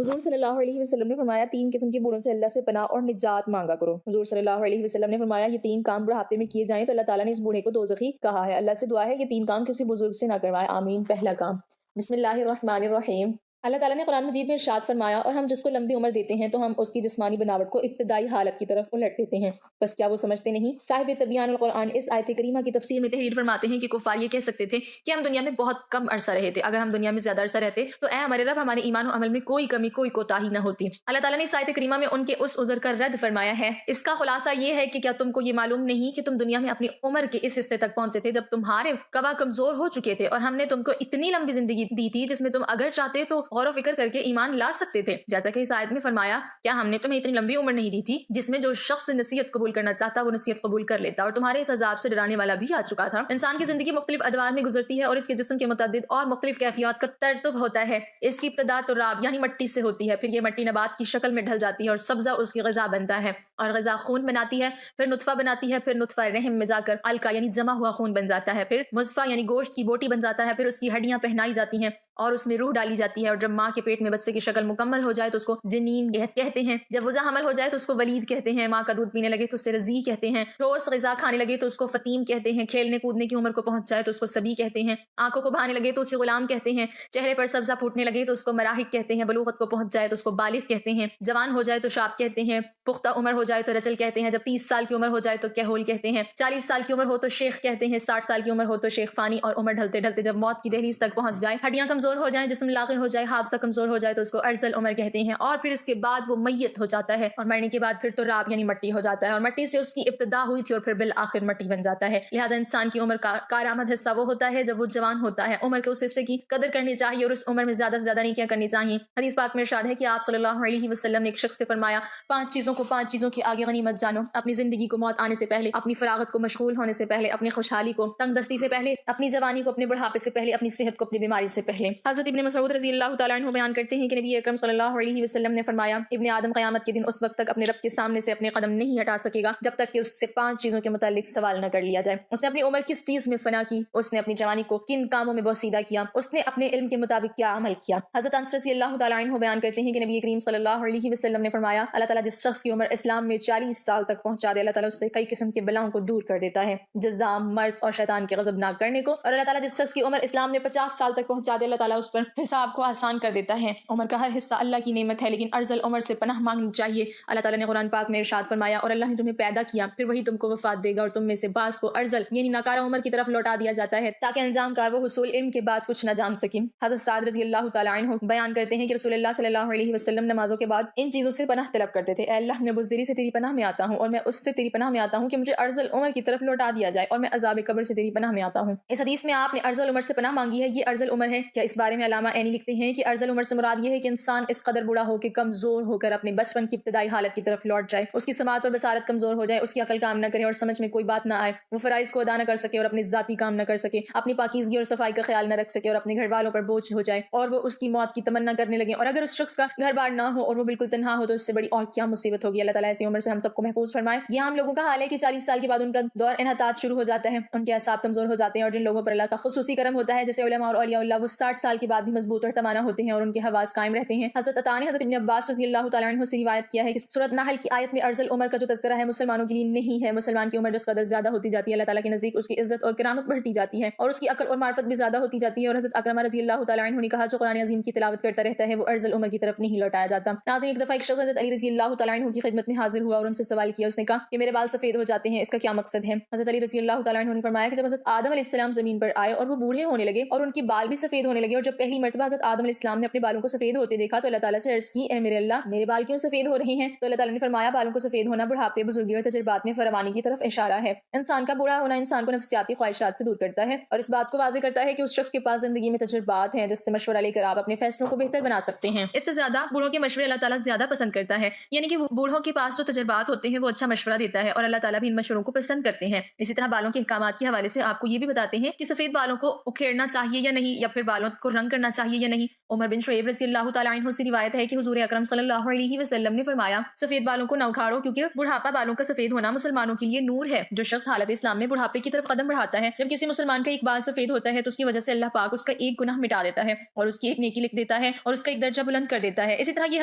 حضور صلی اللہ علیہ وسلم نے فرمایا 3 قسم کے بوڑھوں سے اللہ سے پناہ اور نجات مانگا کرو۔ حضور صلی اللہ علیہ وسلم نے فرمایا یہ 3 کام بڑھاپے میں کیے جائیں تو اللہ تعالیٰ نے اس بوڑھے کو دوزخی کہا ہے۔ اللہ سے دعا ہے یہ 3 کام کسی بزرگ سے نہ کروائے، آمین۔ پہلا کام، بسم اللہ الرحمن الرحیم۔ اللہ تعالیٰ نے قرآن مجید میں ارشاد فرمایا اور ہم جس کو لمبی عمر دیتے ہیں تو ہم اس کی جسمانی بناوٹ کو ابتدائی حالت کی طرف الٹ دیتے ہیں، بس کیا وہ سمجھتے نہیں؟ صاحب تبیان القرآن اس آیت کریمہ کی تفسیر میں تحریر فرماتے ہیں کہ کفار یہ کہہ سکتے تھے کہ ہم دنیا میں بہت کم عرصہ رہے تھے، اگر ہم دنیا میں زیادہ عرصہ رہتے تو اے ہمارے رب ہمارے ایمان و عمل میں کوئی کمی کوئی کوتاہی نہ ہوتی۔ اللہ تعالیٰ نے اس آیت کریمہ میں ان کے اس عذر کا رد فرمایا ہے۔ اس کا خلاصہ یہ ہے کہ کیا تم کو یہ معلوم نہیں کہ تم دنیا میں اپنی عمر کے اس حصے تک پہنچے تھے جب تمہارے قوا کمزور ہو چکے تھے، اور ہم نے تم کو اتنی لمبی زندگی دی تھی جس میں تم اگر چاہتے تو غور و فکر کر کے ایمان لا سکتے تھے، جیسا کہ اس آیت میں فرمایا کیا ہم نے تمہیں اتنی لمبی عمر نہیں دی تھی جس میں جو شخص نصیحت قبول کرنا چاہتا وہ نصیحت قبول کر لیتا، اور تمہارے اس عذاب سے ڈرانے والا بھی آ چکا تھا۔ انسان کی زندگی مختلف ادوار میں گزرتی ہے اور اس کے جسم کے متعدد اور مختلف کیفیات کا ترتب ہوتا ہے۔ اس کی ابتدا تراب یعنی مٹی سے ہوتی ہے، پھر یہ مٹی نبات کی شکل میں ڈھل جاتی ہے اور سبزہ اس کی غذا بنتا ہے، اور غذا خون بناتی ہے، پھر نطفہ بناتی ہے، پھر نطفہ رحم میں جا کر علقہ یعنی جمع ہوا خون بن جاتا ہے، پھر مصفہ یعنی گوشت کی بوٹی بن جاتا ہے، پھر اس کی ہڈیاں پہنائی جاتی ہیں اور اس میں روح ڈالی جاتی ہے، اور جب ماں کے پیٹ میں بچے کی شکل مکمل ہو جائے تو اس کو جنین کہتے ہیں، جب وضع حمل ہو جائے تو اس کو ولید کہتے ہیں، ماں کا دودھ پینے لگے تو اسے رضیع کہتے ہیں، ٹھوس غذا کھانے لگے تو اس کو فطیم کہتے ہیں، کھیلنے کودنے کی عمر کو پہنچ جائے تو اس کو صبی کہتے ہیں، آنکھوں کو بہانے لگے تو اسے غلام کہتے ہیں، چہرے پر سبزہ پھوٹنے لگے تو اس کو مراحق کہتے ہیں، بلوغت کو پہنچ جائے تو اس کو بالغ کہتے ہیں، جوان ہو جائے تو شاب کہتے ہیں، پختہ عمر ہو جائے تو رجل کہتے ہیں، جب 30 سال کی عمر ہو جائے تو کہول کہتے ہیں، 40 سال کی عمر ہو تو شیخ کہتے ہیں، 60 سال کی عمر ہو تو شیخ فانی، اور عمر ڈھلتے ڈھلتے جب موت کی دہلیز تک پہنچ جائے، ہڈیاں کمزور ہو جائیں، جسم لاغر ہو جائے، حافظہ کمزور ہو جائے تو اس کو ارذل عمر کہتے ہیں، اور پھر اس کے بعد وہ میت ہو جاتا ہے، اور مرنے کے بعد پھر تو راب یعنی مٹی ہو جاتا ہے، اور مٹی سے اس کی ابتدا ہوئی تھی اور پھر بالآخر مٹی بن جاتا ہے۔ لہٰذا انسان کی عمر کا کارآمد حصہ وہ ہوتا ہے جب وہ جوان ہوتا ہے۔ عمر کے اس حصے کی قدر کرنی چاہیے اور اس عمر میں زیادہ سے زیادہ نیکیاں کرنی چاہیے۔ حدیث پاک میں ارشاد ہے کہ آپ صلی اللہ علیہ وسلم نے ایک شخص سے فرمایا 5 چیزوں کے آگے غنیمت جانو، اپنی زندگی کو موت آنے سے پہلے، اپنی فراغت کو مشغول ہونے سے پہلے، اپنی خوشحالی کو تنگ دستی سے پہلے، اپنی جوانی کو اپنے بڑھاپے سے پہلے، اپنی صحت کو اپنی بیماری سے پہلے۔ حضرت ابن مسعود رضی اللہ تعالیٰ عنہ بیان کرتے ہیں کہ نبی اکرم صلی اللہ علیہ وسلم نے فرمایا ابن آدم قیامت کے دن اس وقت تک اپنے رب کے سامنے سے اپنے قدم نہیں ہٹا سکے گا جب تک کہ اس سے 5 چیزوں کے متعلق سوال نہ کر لیا جائے۔ اس نے اپنی عمر کس چیز میں فنا کی، اس نے اپنی جوانی کو کن کاموں میں بوسیدہ کیا، اس نے اپنے علم کے مطابق کیا عمل کیا۔ حضرت انس رضی اللہ تعالیٰ عنہ بیان کرتے ہیں کہ نبی کریم صلی اللہ علیہ وسلم نے فرمایا اللہ تعالیٰ جس شخص کی عمر اسلام میں 40 سال تک پہنچا دے، اللہ تعالیٰ اس سے کئی قسم کے بلاؤں کو دور کر دیتا ہے، جزام، مرض اور شیطان کے غضب نہ کرنے کو، اور اللہ تعالیٰ جس شخص کی عمر اسلام میں 50 سال تک پہنچا دے، اللہ تعالیٰ اس پر حساب کو آسان کر دیتا ہے۔ عمر کا ہر حصہ اللہ کی نعمت ہے، لیکن ارذل عمر سے پناہ مانگنی چاہیے۔ اللہ تعالیٰ نے قرآن پاک میں ارشاد فرمایا اور اللہ نے تمہیں پیدا کیا، پھر وہی تم کو وفات دے گا، اور تم میں سے بعض کو ارذل یعنی ناکارہ عمر کی طرف لوٹا دیا جاتا ہے تاکہ انجام کار وہ حصول علم کے بعد کچھ نہ جان سکیں۔ حضرت سعد رضی اللہ تعالیٰ عنہ بیان کرتے ہیں کہ رسول اللہ صلی اللہ علیہ وسلم نمازوں کے بعد ان چیزوں سے پناہ طلب کرتے تھے، اے اللہ میں بزدلی سے تیری پناہ میں آتا ہوں، اور میں اس سے تیری پناہ میں آتا ہوں کہ مجھے ارذل عمر کی طرف لوٹا دیا جائے، اور میں عذاب قبر سے تیری پناہ میں آتا ہوں۔ اس حدیث میں آپ نے ارذل عمر سے پناہ مانگی ہے، یہ ارذل عمر ہے کیا؟ اس بارے میں علامہ عینی لکھتے ہیں کہ ارذل عمر سے مراد یہ ہے کہ انسان اس قدر بوڑھا ہو کہ کمزور ہو کر اپنے بچپن کی ابتدائی حالت کی طرف لوٹ جائے، اس کی سماعت اور بصارت کمزور ہو جائے، اس کی عقل کام نہ کرے اور سمجھ میں کوئی بات نہ آئے، وہ فرائض کو ادا نہ کر سکے اور اپنے ذاتی کام نہ کر سکے، اپنی پاکیزگی اور صفائی کا خیال نہ رکھ سکے اور اپنے گھر والوں پر بوجھ ہو جائے، اور وہ اس کی موت کی تمنا کرنے لگے، اور اگر اس شخص کا گھر بار نہ ہو اور وہ بالکل تنہا ہو تو اس سے بڑی اور کیا مصیبت ہوگی۔ اللہ تعالیٰ ایسی عمر سے ہم سب کو محفوظ فرمائے۔ یہ عام لوگوں کا حال ہے کہ 40 سال کے بعد ان کا دور انحطاط شروع ہو جاتا ہے، ان کے اعصاب کمزور ہو جاتے ہیں، اور جن لوگوں پر اللہ کا خصوصی کرم ہوتا ہے جیسے علماء اور اولیاء اللہ، وہ 60 سال کے بعد بھی مضبوط اور توانا ہوتے ہیں اور ان کے حواس قائم رہتے ہیں۔ حضرت عطا نے حضرت ابن عباس رضی اللہ تعالیٰ عنہ سے روایت کیا ہے کہ سورۃ نحل کی آیت میں ارذل عمر کا جو تذکرہ ہے مسلمانوں کے لیے نہیں ہے۔ مسلمان کی عمر جس قدر زیادہ ہوتی جاتی ہے اللہ تعالیٰ کے نزدیک اس کی عزت اور کرامت بڑھتی جاتی ہے اور اس کی عقل اور معرفت بھی زیادہ ہوتی جاتی ہے، اور حضرت اکرمہ رضی اللہ تعالیٰ عنہ نے کہا جو قرآن عظیم کی تلاوت کرتا رہتا ہے وہ ارذل عمر کی طرف نہیں لوٹایا جاتا۔ ناظرین، ایک دفعہ ایک شخص حضرت علی رضی اللہ تعالیٰ عنہ کی خدمت میں حاضر ہوا اور ان سے سوال کیا، اس نے کہا کہ میرے بال سفید ہو جاتے ہیں، اس کا کیا مقصد ہے؟ حضرت علی رضی اللہ تعالیٰ عنہ نے فرمایا کہ جب حضرت آدم علیہ السلام زمین پر آئے اور وہ بوڑھے ہونے لگے اور ان کے بال بھی سفید ہونے لگے، اور جب پہلی مرتبہ حضرت آدم علیہ السلام نے اپنے بالوں کو سفید ہوتے دیکھا تو اللہ تعالیٰ سے عرض کی، اے میرے اللہ میرے بال کیوں سفید ہو رہے ہیں؟ تو اللہ تعالیٰ نے فرمایا بالوں کو سفید ہونا بڑھاپے، بزرگی اور تجربات میں فراوانی کی طرف اشارہ ہے۔ انسان کا بوڑھا ہونا انسان کو نفسیاتی خواہشات سے دور کرتا ہے اور اس بات کو واضح کرتا ہے کہ اس شخص کے پاس زندگی میں تجربات ہیں جس سے مشورہ لے کر آپ اپنے فیصلوں کو بہتر بنا سکتے ہیں۔ اس سے زیادہ بوڑھوں کے مشورے اللہ تعالیٰ زیادہ پسند کرتا ہے، یعنی کہ بوڑھوں کے پاس جو تجربات ہوتے ہیں وہ اچھا مشورہ دیتا ہے اور اللہ تعالیٰ بھی ان مشوروں کو پسند کرتے ہیں۔ اسی طرح بالوں کے احکامات کے حوالے سے آپ کو یہ بھی بتاتے ہیں کہ سفید بالوں کو اکھیڑنا چاہیے یا نہیں، یا پھر بالوں کو رنگ کرنا چاہیے یا نہیں، عمر بن شعیب رضی اللہ تعالیٰ عنہ سے روایت ہے کہ حضور اکرم صلی اللہ علیہ وسلم نے فرمایا سفید بالوں کو نہ اکھاڑو کیونکہ بڑھاپا بالوں کا سفید ہونا مسلمانوں کے لیے نور ہے۔ جو شخص حالت اسلام میں بڑھاپے کی طرف قدم بڑھاتا ہے، جب کسی مسلمان کا ایک بال سفید ہوتا ہے تو اس کی وجہ سے اللہ پاک اس کا ایک گناہ مٹا دیتا ہے اور اس کی ایک نیکی لکھ دیتا ہے اور اس کا ایک درجہ بلند کر دیتا ہے۔ اسی طرح یہ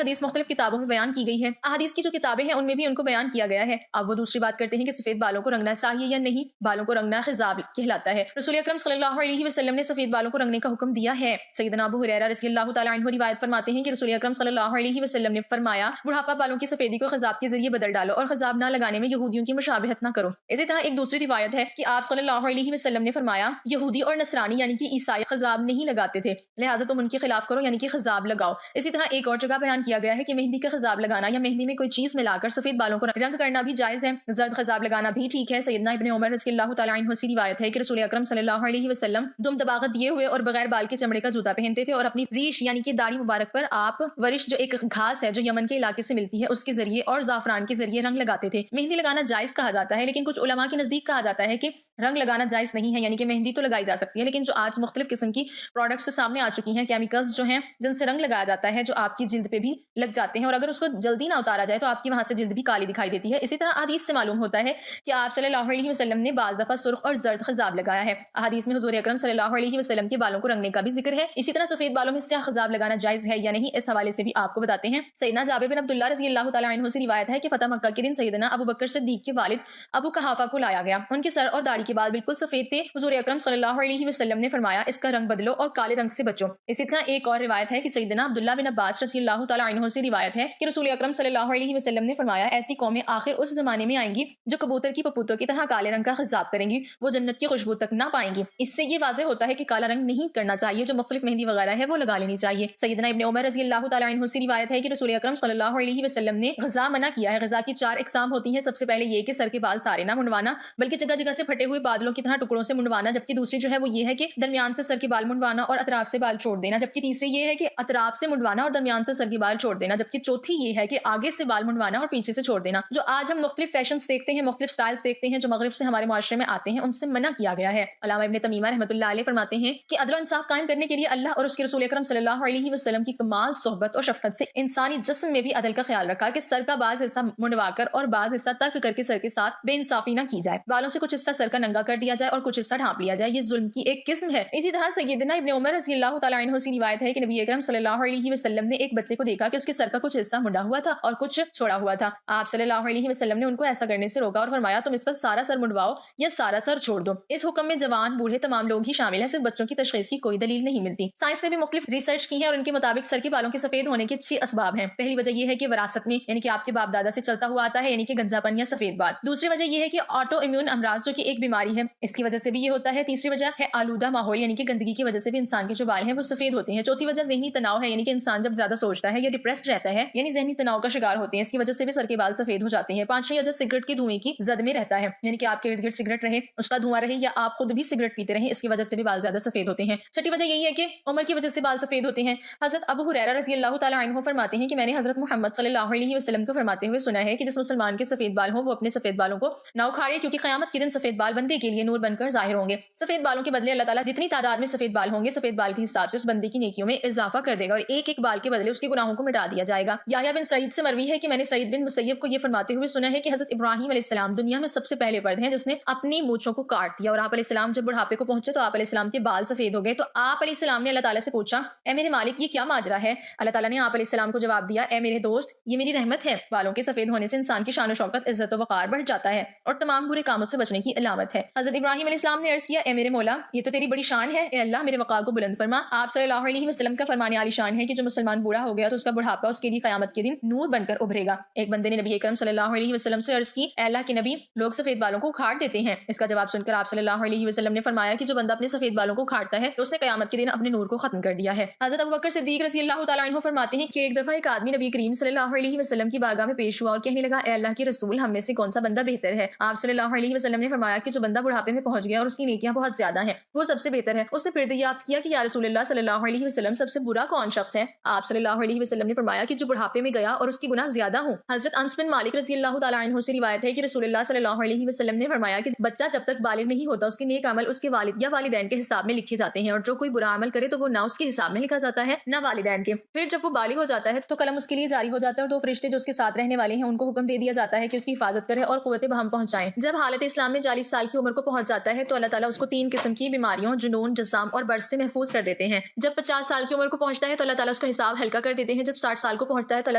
حدیث مختلف کتابوں میں بیان کی گئی ہے، احادیث کی جو کتابیں ہیں ان میں بھی ان کو بیان کیا گیا ہے۔ اب وہ دوسری بات کرتے ہیں کہ سفید بالوں کو رنگنا چاہیے یا نہیں۔ بالوں کو رنگنا خضاب کہلاتا ہے۔ رسول اکرم صلی اللہ علیہ وسلم نے سفید بالوں کو رنگنے کا حکم دیا ہے۔ سیدنا ابو ہریرہ رضی اللہ تعالیٰ عنہ روایت فرماتے ہیں کہ رسول اکرم صلی اللہ علیہ وسلم نے فرمایا بڑھاپا بالوں کی سفیدی کو خضاب کے ذریعے بدل ڈالو اور خضاب نہ لگانے میں یہودیوں کی مشابہت نہ کرو۔ اسی طرح ایک دوسری روایت ہے کہ آپ صلی اللہ علیہ وسلم نے فرمایا یہودی اور نصرانی یعنی کہ عیسائی خضاب نہیں لگاتے تھے، لہٰذا تم ان کے خلاف کرو یعنی کہ خضاب لگاؤ۔ اسی طرح ایک اور جگہ بیان کیا گیا ہے کہ مہندی کا خضاب لگانا یا مہندی میں کوئی چیز ملا کر سفید بالوں کو رنگ کرنا بھی جائز ہے۔ زرد خضاب لگانا بھی ٹھیک ہے۔ سیدنا ابن عمر رضی اللہ تعالیٰ عنہ سے روایت ہے کہ رسول اکرم صلی اللہ علیہ وسلم دم دباغت دیے ہوئے اور بغیر بال کے چمڑے کا جوتا پہنتے تھے اور اپنی ریش یعنی کہ داڑھی مبارک پر آپ ورش جو ایک گھاس ہے جو یمن کے علاقے سے ملتی ہے اس کے ذریعے اور زعفران کے ذریعے رنگ لگاتے تھے۔ مہندی لگانا جائز کہا جاتا ہے، لیکن کچھ علماء کے نزدیک کہا جاتا ہے کہ رنگ لگانا جائز نہیں ہے، یعنی کہ مہندی تو لگائی جا سکتی ہے لیکن جو آج مختلف قسم کی پروڈکٹس سامنے آ چکی ہیں، کیمیکلز جو ہیں جن سے رنگ لگایا جاتا ہے جو آپ کی جلد پہ بھی لگ جاتے ہیں اور اگر اس کو جلدی نہ اتارا جائے تو آپ کی وہاں سے جلد بھی کالی دکھائی دیتی ہے۔ اسی طرح حدیث سے معلوم ہوتا ہے کہ آپ صلی اللہ علیہ وسلم نے بعض دفعہ سرخ اور زرد خضاب لگایا ہے۔ حدیث میں حضور اکرم صلی اللہ علیہ وسلم کے بالوں کو رنگنے کا بھی ذکر ہے۔ اسی طرح سفید بالوں میں سیاہ خضاب لگانا جائز ہے یا نہیں، اس حوالے سے بھی آپ کو بتاتے ہیں۔ سیدنا جابر بن عبداللہ رضی اللہ تعالیٰ عنہ سے روایت ہے کہ فتح مکہ کے دن سیدنا ابو بکر صدیق کے والد ابو قحافہ کو لایا گیا، ان کے سر اور داڑھی کے بال بالکل سفید تھے۔ حضور اکرم صلی اللہ علیہ وسلم نے فرمایا اس کا رنگ بدلو اور کالے رنگ سے بچو۔ اسی طرح ایک اور روایت ہے کہ سیدنا عبداللہ بن عباس رضی اللہ تعالیٰ عنہ سے روایت ہے کہ رسول اکرم صلی اللہ علیہ وسلم نے فرمایا ایسی قومیں آخر اس زمانے میں آئیں گی جو کبوتر کی پپوتوں کی طرح کالے رنگ کا خضاب کریں گی، وہ جنت کی خوشبو تک نہ پائیں گی۔ اس سے یہ واضح ہوتا ہے کہ کالا رنگ نہیں کرنا چاہیے، جو مختلف مہندی وغیرہ ہے وہ لگا لینی چاہیے۔ سیدنا ابن عمر رضی اللہ تعالیٰ عنہ سے روایت ہے کہ رسول اکرم صلی اللہ علیہ وسلم نے غذا منع کیا ہے۔ غذا کی 4 اقسام ہوتی ہیں۔ سب سے پہلے یہ کہ سر کے بال سارے نہ منڈوانا بلکہ جگہ جگہ سے پھٹے ہوئے بادلوں کی طرح ٹکڑوں سے منڈوانا، جبکہ دوسری جو ہے وہ یہ ہے کہ درمیان سے سر کے بال منڈوانا اور اطراف سے بال چھوڑ دینا، جبکہ تیسری یہ ہے کہ اطراف سے منڈوانا اور درمیان سے سر کے بال چھوڑ دینا، جبکہ چوتھی یہ ہے کہ آگے سے بال منڈوانا اور پیچھے سے چھوڑ دینا۔ جو آج ہم مختلف فیشنز دیکھتے ہیں، مختلف سٹائلز دیکھتے ہیں جو مغرب سے ہمارے معاشرے میں آتے ہیں، ان سے منع کیا گیا ہے۔ علامہ ابن تمیمہ رحمۃ اللہ علیہ فرماتے ہیں کہ عدل و انصاف قائم کرنے کے لیے اللہ اور اس کے رسول اکرم صلی اللہ علیہ وسلم کی کمال صحبت اور شفقت سے انسانی جسم میں بھی عدل کا خیال رکھا کہ سر کا بعض حصہ منڈوا کر اور بعض حصہ ترک کر کے سر کے ساتھ بے انصافی نہ کی جائے، بالوں سے کچھ حصہ سر کا ننگا کر دیا جائے اور کچھ حصہ ڈھانپ لیا جائے، یہ ظلم کی ایک قسم ہے۔ اسی طرح سیدنا ابن عمر رضی اللہ تعالیٰ عنہ سے روایت ہے کہ نبی اکرم صلی اللہ علیہ وسلم نے ایک بچے کو دیکھا کہ اس کے سر کا کچھ حصہ منڈا ہوا تھا اور کچھ چھوڑا ہوا تھا۔ آپ صلی اللہ علیہ وسلم نے ان کو ایسا کرنے سے روکا اور فرمایا تم اس کا سارا سر منڈواؤ یا سارا سر چھوڑ دو۔ اس حکم میں جوان بوڑھے تمام لوگ ہی شامل ہیں، صرف بچوں کی تشخیص کی کوئی دلیل نہیں ملتی۔ سائنس نے بھی مختلف ریسرچ کی ہے اور ان کے مطابق سر کے بالوں کے سفید ہونے کے 6 اسباب ہیں۔ پہلی وجہ یہ ہے کہ وراثت میں یعنی کہ آپ کے باپ دادا سے چلتا ہوا آتا ہے، یعنی کہ گنجا پن یا سفید بال۔ دوسری وجہ یہ ہے کہ آٹو امیون امراض جو کہ ایک بیماری ہے، اس کی وجہ سے بھی یہ ہوتا ہے۔ تیسری وجہ ہے آلودہ ماحول یعنی کہ گندگی کی وجہ سے بھی انسان کے جو بال ہیں وہ سفید ہوتے ہیں۔ چوتھی وجہ ذہنی تناؤ ہے، یعنی کہ انسان جب زیادہ سوچتا ہے یا ڈپریسڈ رہتا ہے یعنی ذہنی تناؤ کا شکار ہوتے ہیں، اس کی وجہ سے بھی سر کے بال سفید ہو جاتے ہیں۔ پانچویں وجہ سگریٹ کے دھوئیں کی زد میں رہتا ہے، یعنی کہ آپ کے ارد گرد سگریٹ رہے، اس کا دھواں رہے یا آپ خود بھی سگریٹ پیتے رہیں، اس کی وجہ سے بھی بال زیادہ سفید ہوتے ہیں۔ چھٹی وجہ یہی ہے کہ عمر کی وجہ سے بال سفید ہوتے ہیں۔ حضرت ابو ہریرہ رضی اللہ تعالیٰ عنہ فرماتے ہیں کہ میں نے حضرت محمد صلی اللہ علیہ وسلم کو فرماتے ہوئے سنا ہے کہ جس مسلمان کے سفید بال ہوں وہ اپنے سفید بالوں کو نہ اکھاڑے، کیونکہ قیامت کے دن سفید بال بندے کے لیے نور بن کر ظاہر ہوں گے۔ سفید بالوں کے بدلے اللہ تعالیٰ جتنی تعداد میں سفید بال ہوں گے سفید بال کے حساب سے اس بندے کی نیکیوں میں اضافہ کر دے گا اور ایک ایک بال کے بدلے اس کے گناہوں کو مٹا دیا جائے گا۔ یحییٰ بن سعید سے مروی ہے کہ میں نے سعید بن مسیب کو یہ فرماتے ہوئے سنا ہے کہ حضرت ابراہیم علیہ السلام دنیا میں سب سے پہلے فرد ہیں جس نے اپنی مونچھوں کو کاٹ دیا، اور آپ علیہ السلام جب بڑھاپے کو پہنچے تو آپ علیہ السلام کے بال سفید ہو گئے، تو آپ علیہ السلام نے اللہ تعالیٰ سے پوچھا اے میرے مالک یہ کیا ماجرا ہے؟ اللہ تعالیٰ نے آپ علیہ السلام کو جواب دیا اے میرے دوست یہ میری رحمت ہے، بالوں کے سفید ہونے سے انسان کی شان و شوکت عزت و وقار بڑھ جاتا ہے اور تمام برے کاموں سے بچنے کی علامت ہے۔ حضرت ابراہیم علیہ السلام نے عرض کیا اے میرے مولا یہ تو تیری بڑی شان ہے، اے اللہ میرے وقار کو بلند فرما۔ آپ صلی اللہ علیہ وسلم کا فرمان عالی شان ہے کہ جو مسلمان بوڑھا ہو گیا تو اس کا بڑھاپا اس کے لیے قیامت کے دن نور بن کر ابھرے گا۔ ایک بندے نے نبی اکرم صلی اللہ علیہ وسلم سے عرض کی اے اللہ کے نبی لوگ سفید بالوں کو اکھاڑ دیتے ہیں، اس کا جواب سن کر آپ صلی اللہ علیہ وسلم نے فرمایا کہ جو بندہ اپنے سفید بالوں کو اکھاڑتا ہے تو اس نے قیامت کے دن اپنے نور کو ختم کر دیا ہے۔ حضرت ابوبکر صدیق رضی اللہ تعالیٰ عنہ فرماتے ہیں کہ ایک دفعہ ایک آدمی نبی کریم صلی اللہ علیہ وسلم کی بارگاہ میں پیش ہوا اور کہنے لگا اے اللہ کے رسول ہم میں سے کون سا بندہ بہتر ہے؟ آپ صلی اللہ علیہ وسلم نے فرمایا کہ جو جو بندہ بڑھاپے میں پہنچ گیا اور اس کی نیکیاں بہت زیادہ ہیں وہ سب سے بہتر ہے۔ اس نے پھر دریافت کیا کہ یا رسول اللہ صلی اللہ علیہ وسلم سب سے برا کون شخص ہے؟ آپ صلی اللہ علیہ وسلم نے فرمایا کہ جو بڑھاپے میں گیا اور اس کی گناہ زیادہ ہوں۔ حضرت انس بن مالک رضی اللہ تعالیٰ عنہ سے روایت ہے کہ رسول اللہ صلی اللہ علیہ وسلم نے فرمایا کہ بچہ جب تک بالغ نہیں ہوتا اس کے نیک عمل اس کے والد یا والدین کے حساب میں لکھے جاتے ہیں، اور جو کوئی برا عمل کرے تو وہ نہ اس کے حساب میں لکھا جاتا ہے نہ والدین کے۔ پھر جب وہ بالغ ہو جاتا ہے تو قلم اس کے لیے جاری ہو جاتا ہے، اور دو فرشتے جو اس کے ساتھ رہنے والے ہیں ان کو حکم دے دیا جاتا ہے کہ اس کی حفاظت کرے اور قوت بہم پہنچائیں۔ جب حالت اسلام میں 40 سال کی عمر کو پہنچ جاتا ہے تو اللہ تعالیٰ اس کو 3 قسم کی بیماریوں جنون، جزام اور برس سے محفوظ کر دیتے ہیں۔ جب 50 سال کی عمر کو پہنچتا ہے تو اللہ تعالیٰ اس کا حساب ہلکا کر دیتے ہیں۔ جب 60 سال کو پہنچتا ہے تو اللہ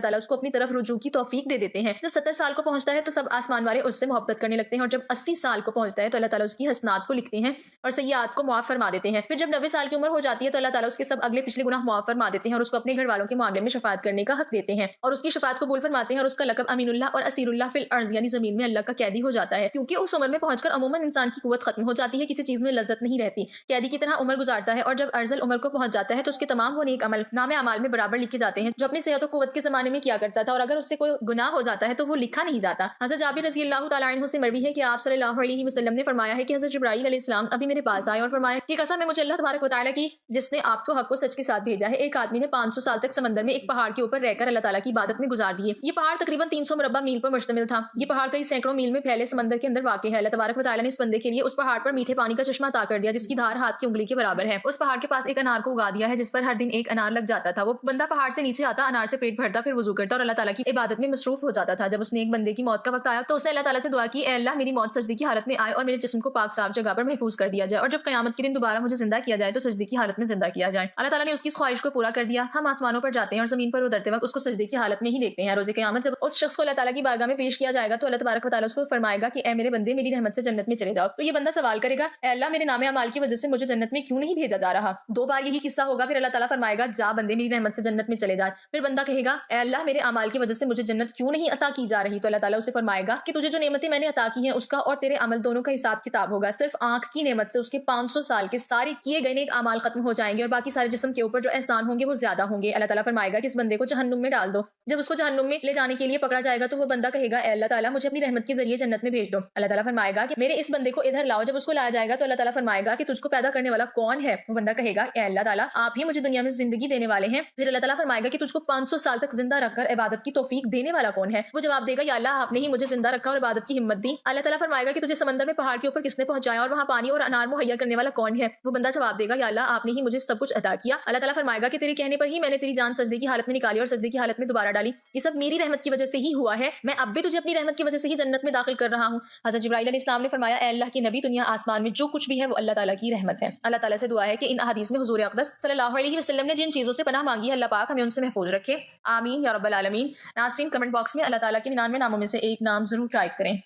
تعالیٰ اس کو اپنی طرف رجوع کی توفیق دے دیتے ہیں۔ جب 70 سال کو پہنچتا ہے تو سب آسمان والے اس سے محبت کرنے لگتے ہیں، اور جب 80 سال کو پہنچتا ہے تو اللہ تعالیٰ اس کی حسنات کو لکھتے ہیں اور سیئات کو معاف فرما دیتے ہیں۔ پھر جب 90 سال کی عمر ہو جاتی ہے تو اللہ تعالیٰ اس کے سب اگلے پچھلے گناہ معاف فرما دیتے ہیں اور اس کو اپنے گھر والوں کے معاملے میں شفاعت کرنے کا حق دیتے ہیں اور اس کی شفاعت قبول فرماتے ہیں، اور اس کا لقب امین اللہ اور اسیر اللہ فی الارض یعنی زمین میں اللہ کا قیدی ہو جاتا ہے، کیونکہ اس عمر میں پہنچ کر عموماً انسان کی قوت ختم ہو جاتی ہے، کسی چیز میں لذت نہیں رہتی، قیدی کی طرح عمر گزارتا ہے، اور جب ارذل عمر کو پہنچ جاتا ہے تو اس کے تمام وہ نیک عمل نام اعمال میں برابر لکھے جاتے ہیں جو اپنی صحت و قوت کے زمانے میں کیا کرتا تھا، اور اگر اس سے کوئی گناہ ہو جاتا ہے تو وہ لکھا نہیں جاتا۔ حضرت جابر رضی اللہ تعالیٰ عنہ سے مروی ہے کہ آپ صلی اللہ علیہ وسلم نے فرمایا ہے کہ حضرت جبرائیل علیہ السلام ابھی میرے پاس آئے اور فرمایا کہ قسم ہے مجھے اللہ تبارک و تعالیٰ کی جس نے آپ کو حق و سچ کے ساتھ بھیجا ہے، ایک آدمی نے 500 سال تک سمندر میں ایک پہاڑ کے اوپر رہ کر اللہ تعالیٰ کی عبادت میں گزار دیے۔ یہ پہاڑ تقریباً 300 مربع میل پر مشتمل تھا۔ یہ پہاڑ کئی سینکڑوں میل میں پھیلے سمندر کے اندر واقع ہے۔ اللہ تبارک و تعالیٰ نے اس بندے کے لیے اس پہاڑ پر میٹھے پانی کا چشمہ عطا کر دیا جس کی دھار ہاتھ کی انگلی کے برابر ہے۔ اس پہاڑ کے پاس ایک انار کو اگا دیا ہے جس پر ہر دن ایک انار لگ جاتا تھا۔ وہ بندہ پہاڑ سے نیچے آتا، انار سے پیٹ بھرتا، پھر وضو کرتا اور اللہ تعالیٰ کی عبادت میں مصروف ہو جاتا تھا۔ جب اس نے ایک بندے کی موت کا وقت آیا تو اس نے اللہ تعالیٰ سے دعا کی، اے اللہ میری موت سجدے کی حالت میں آئے اور میرے جسم کو پاک صاف جگہ پر محفوظ کر دیا جائے، اور جب قیامت کے دن دوبارہ مجھے زندہ کیا جائے تو سجدے کی حالت میں زندہ کیا جائے۔ اللہ تعالیٰ نے اس کی خواہش کو پورا کر دیا۔ ہم آسمانوں پر جاتے ہیں اور زمین پر اترتے وقت اس کو سجدے کی حالت میں ہی دیکھتے ہیں۔ روز قیامت جب اس شخص کو اللہ تعالیٰ کی بارگاہ میں پیش کیا جائے گا تو اللہ تبارک و تعالیٰ اس کو فرمائے گا کہ اے میرے بندے میری رحمت سے جنت میں چلے جاؤ، تو یہ بندہ سوال کرے گا اے اللہ میرے نام اعمال کی وجہ سے مجھے جنت میں کیوں نہیں بھیجا جا رہا؟ 2 بار یہی قصہ ہوگا، پھر اللہ تعالیٰ فرمائے گا جا بندے میری رحمت سے جنت میں چلے جا۔ پھر بندہ کہے گا اے اللہ میرے اعمال کی وجہ سے مجھے جنت کیوں نہیں عطا کی جا رہی؟ تو اللہ تعالیٰ اسے فرمائے گا کہ تجھے جو نعمتیں میں نے عطا کی ہیں اس کا اور تیرے عمل دونوں کا حساب کتاب ہوگا۔ صرف آنکھ کی نعمت سے اس کے 500 سال کے سارے کیے گئے نیک اعمال ختم ہو جائیں گے، اور باقی سارے جسم کے اوپر جو احسان ہوں گے وہ زیادہ ہوں گے۔ اللہ تعالیٰ فرمائے گا کہ اس بندے کو جہنم میں ڈال دو۔ جب اس کو جہنم میں لے جانے کے لیے پکڑا جائے گا تو وہ بندہ کہے گا اے اللہ تعالیٰ مجھے اپنی رحمت کے ذریعے جنت میں بھیج دو۔ اللہ تعالیٰ فرمائے گا کہ میرے اس بندے کو ادھر لاؤ۔ جب اس کو لایا جائے گا تو اللہ تعالیٰ فرمائے گا کہ تجھ کو پیدا کرنے والا کون ہے؟ وہ بندہ کہے گا اے اللہ تعالیٰ آپ ہی مجھے دنیا میں زندگی دینے والے ہیں۔ پھر اللہ تعالیٰ فرمائے گا کہ تجھ کو 500 سال تک زندہ رکھ کر عبادت کی توفیق دینے والا کون ہے؟ وہ جواب دے گا یا اللہ آپ نے ہی مجھے زندہ رکھا اور عبادت کی ہمت دی۔ اللہ تعالیٰ فرمائے گا کہ تجھے سمندر میں پہاڑ کے اوپر کس نے پہنچایا اور وہاں پانی اور انار مہیا کرنے والا کون ہے؟ وہ بندہ جواب دے گا یا اللہ آپ نے ہی مجھے سب کچھ عطا کیا۔ اللہ تعالیٰ فرمائے گا کہ تیرے کہنے پر ہی میں نے تیری جان سجدے کی حالت میں نکالی اور سجدے کی حالت میں دوبارہ ڈالی، یہ سب میری رحمت کی وجہ سے ہی ہوا ہے، میں اب بھی تجھے اپنی رحمت کی وجہ سے ہی جنت میں داخل کر رہا ہوں۔ حضرت جبرائیل علیہ السلام نے فرمایا اے اللہ کے نبی دنیا آسمان میں جو کچھ بھی ہے وہ اللہ تعالیٰ کی رحمت ہے۔ اللہ تعالیٰ سے دعا ہے کہ ان احادیث میں حضور اقدس صلی اللہ علیہ وسلم نے جن چیزوں سے پناہ مانگی ہے اللہ پاک ہمیں ان سے محفوظ رکھے، آمین یا رب العالمین۔ ناظرین کمنٹ باکس میں اللہ تعالیٰ کے 99 ناموں میں سے ایک نام ضرور ٹائپ کریں۔